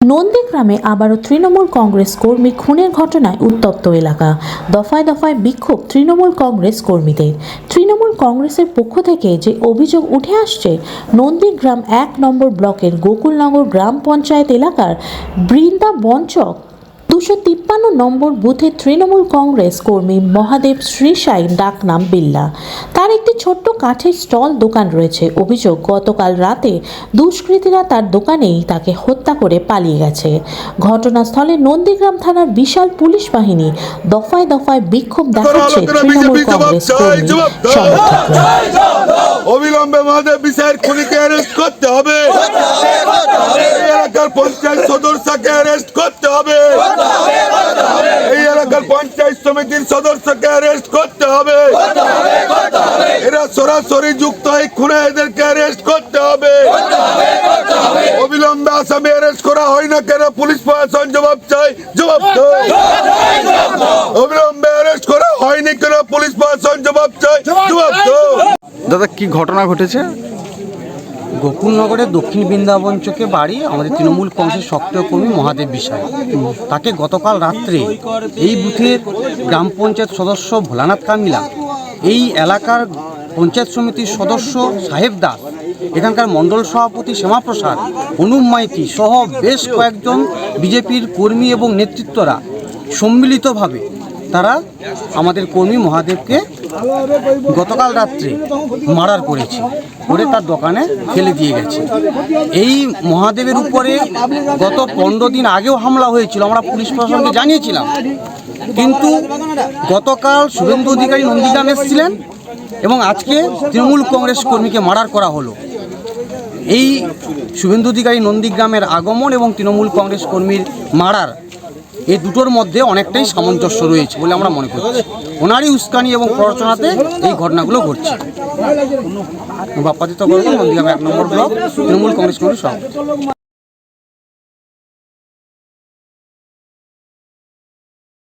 নন্দীগ্রামে আবারও তৃণমূল কংগ্রেস কর্মী খুনের ঘটনায় উত্তপ্ত এলাকা। দফায় দফায় বিক্ষোভ তৃণমূল কংগ্রেস কর্মীদের। তৃণমূল কংগ্রেসের পক্ষ থেকে যে অভিযোগ উঠে আসছে, নন্দীগ্রাম ১ নম্বর ব্লকের গোকুলনগর গ্রাম পঞ্চায়েত এলাকার বৃন্দাবন চক ২৫৩ নম্বর বুথের তৃণমূল কংগ্রেস কর্মী মহাদেব শ্রীসাই ডাকনাম বিল্লা, তার একটি ছোট্ট কাঠের স্টল দোকান রয়েছে। অভিযোগ, গতকাল রাতে দুষ্কৃতীরা তার দোকানেই তাকে হত্যা করে পালিয়ে গেছে। ঘটনাস্থলে নন্দীগ্রাম থানার বিশাল পুলিশ বাহিনী। দফায় দফায় বিক্ষোভ দেখাচ্ছে তৃণমূল কংগ্রেস কর্মী সমর্থকরা। অবিলম্বে মহাদেব বিষয়ের খুনিকে অ্যারেস্ট করতে হবে, এই এলাকার পঞ্চায়েত সদস্যকে অ্যারেস্ট করতে হবে, এই এলাকার পঞ্চায়েত সমিতির সদস্যকে অ্যারেস্ট করতে হবে। এরা সরাসরি যুক্ত এই খুনে, এদেরকে অ্যারেস্ট করতে হবে। অবিলম্বে আসামি অ্যারেস্ট করা হয় না কেন? পুলিশ প্রশাসন জবাব চাই, জবাব দাও। অবিলম্বে অ্যারেস্ট করা হয়নি কেন? পুলিশ প্রশাসন জবাব চাই, জবাব দাও। দাদা, কি ঘটনা ঘটেছে? গোকুলনগরের দক্ষিণ বৃন্দাবন চকে বাড়ি আমাদের তৃণমূল কংগ্রেসের সক্রিয় কর্মী মহাদেব বিষয়। তাকে গতকাল রাত্রে এই বুথের গ্রাম পঞ্চায়েত সদস্য ভোলানাথ কামিলা, এই এলাকার পঞ্চায়েত সমিতির সদস্য সাহেব দাস, এখানকার মণ্ডল সভাপতি শ্যামাপ্রসাদ, অনুপ মাইতি সহ বেশ কয়েকজন বিজেপির কর্মী এবং নেতৃত্বরা সম্মিলিতভাবে তারা আমাদের কর্মী মহাদেবকে গতকাল রাত্রে মার্ডার করেছে, করে তার দোকানে ফেলে দিয়ে গেছে। এই মহাদেবের উপরে গত 15 দিন আগেও হামলা হয়েছিল, আমরা পুলিশ প্রশাসনকে জানিয়েছিলাম, কিন্তু গতকাল শুভেন্দু অধিকারী নন্দীগ্রাম এসেছিলেন এবং আজকে তৃণমূল কংগ্রেস কর্মীকে মার্ডার করা হলো। এই শুভেন্দু অধিকারী নন্দীগ্রামের আগমন এবং তৃণমূল কংগ্রেস কর্মীর মার্ডার, এই দুটোর মধ্যে অনেকটাই সামঞ্জস্য রয়েছে বলে আমরা মনে করছি। ওনারই উস্কানি এবং প্ররোচনাতে এই ঘটনাগুলো ঘটছে। বাপ্পাদিত্য নন্দীগ্রাম ১ নম্বর ব্লক তৃণমূল কংগ্রেস কর্মী সভাপতি।